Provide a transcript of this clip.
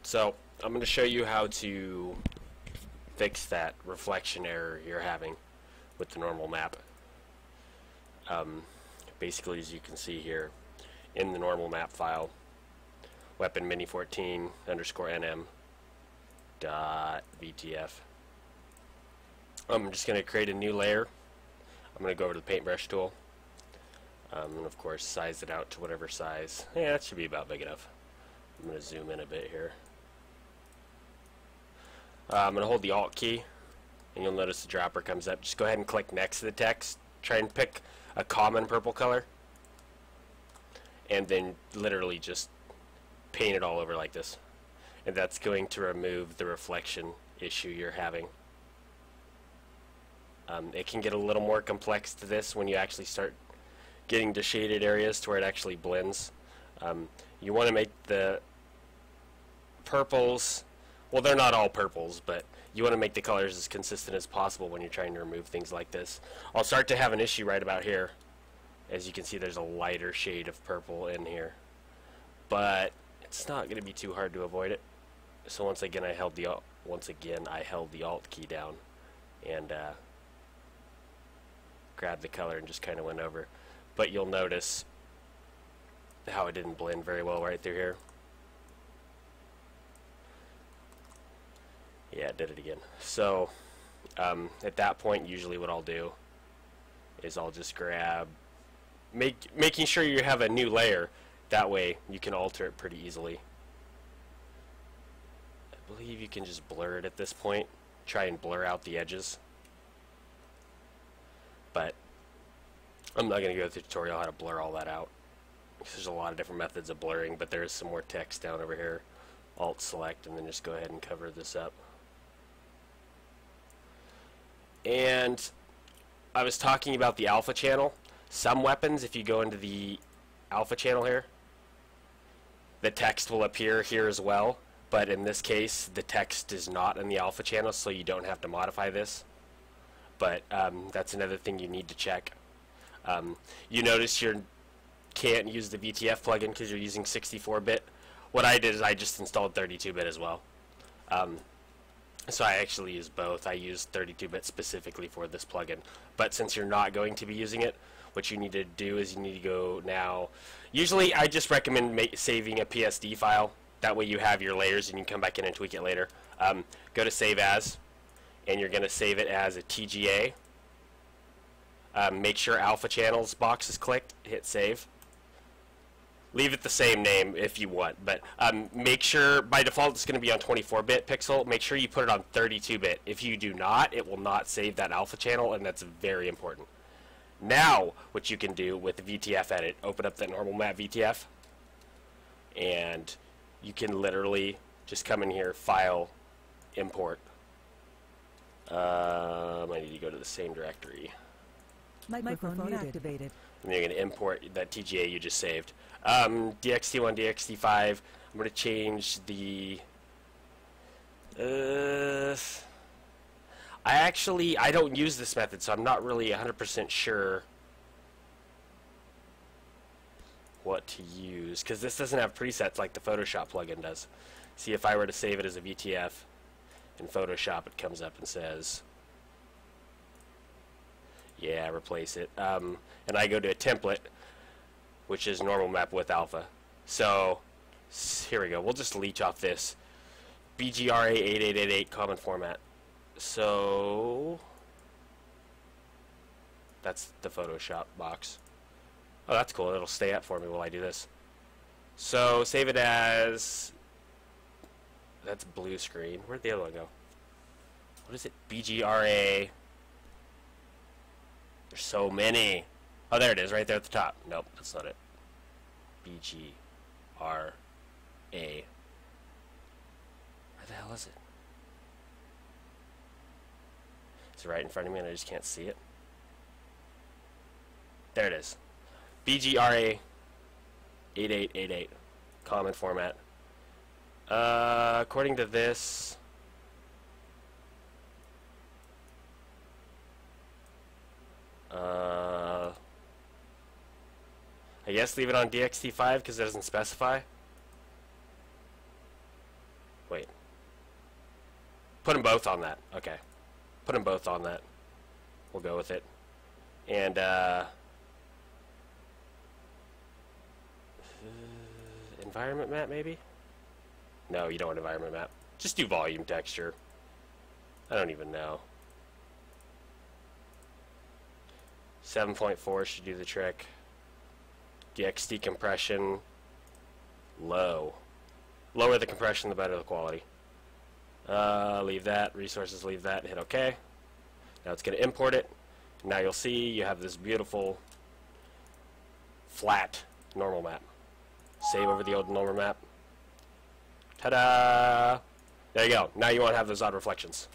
So I'm going to show you how to fix that reflection error you're having with the normal map. Basically, as you can see here in the normal map file, weapon mini14 underscore nm dot VTF. I'm just going to create a new layer. I'm going to go over to the paintbrush tool, and of course size it out to whatever size. Yeah, that should be about big enough. I'm going to zoom in a bit here. I'm going to hold the Alt key, and you'll notice the dropper comes up. Just go ahead and click next to the text. Try and pick a common purple color, and then literally just paint it all over like this. And that's going to remove the reflection issue you're having. It can get a little more complex to this when you actually start getting to shaded areas to where it actually blends. You want to make the purples, well, they're not all purples, but you want to make the colors as consistent as possible when you're trying to remove things like this. I'll start to have an issue right about here. As you can see, there's a lighter shade of purple in here, but it's not going to be too hard to avoid it. So once again, I held the Alt key down and grabbed the color and just kind of went over. But you'll notice how it didn't blend very well right through here. Yeah, it did it again. So at that point, usually what I'll do is I'll just grab, making sure you have a new layer. That way you can alter it pretty easily. I believe you can just blur it at this point. Try and blur out the edges. But I'm not going to go through the tutorial how to blur all that out. There's a lot of different methods of blurring, but there is some more text down over here. Alt select and then just go ahead and cover this up. And I was talking about the alpha channel. Some weapons, if you go into the alpha channel here, the text will appear here as well, but in this case the text is not in the alpha channel, so you don't have to modify this. But that's another thing you need to check. You notice you can't use the VTF plugin because you're using 64-bit. What I did is I just installed 32-bit as well. So I actually use both. I use 32-bit specifically for this plugin. But since you're not going to be using it, what you need to do is you need to go now. Usually I just recommend saving a PSD file. That way you have your layers and you can come back in and tweak it later. Go to Save As, and you're going to save it as a TGA. Make sure Alpha Channels box is clicked. Hit Save. Leave it the same name if you want, but make sure, by default it's going to be on 24-bit pixel. Make sure you put it on 32-bit. If you do not, it will not save that alpha channel, and that's very important. Now, what you can do with the VTF edit, open up that normal map VTF, and you can literally just come in here, File, Import. I need to go to the same directory. Microphone activated. And you're going to import that TGA you just saved. DXT1, DXT5. I'm going to change the... I don't use this method, so I'm not really 100% sure what to use, because this doesn't have presets like the Photoshop plugin does. See, if I were to save it as a VTF in Photoshop, it comes up and says... Yeah, replace it. And I go to a template, which is normal map with alpha. So here we go. We'll just leech off this BGRA 8888 common format. So that's the Photoshop box. Oh, that's cool. It'll stay up for me while I do this. So save it as, that's blue screen. Where'd the other one go? What is it? BGRA. There's so many. Oh, there it is, right there at the top. Nope, that's not it. BGRA. Where the hell is it? It's right in front of me and I just can't see it. There it is. BGRA 8888. Common format. According to this... I guess leave it on DXT5 because it doesn't specify. Put them both on that. Okay. Put them both on that. We'll go with it. And, environment map, maybe? No, you don't want environment map. Just do volume texture. I don't even know. 7.4 should do the trick. GX decompression. Low. Lower the compression, the better the quality. Leave that. Resources, leave that. Hit OK. Now it's going to import it. Now you'll see you have this beautiful flat normal map. Save over the old normal map. Ta-da! There you go. Now you won't have those odd reflections.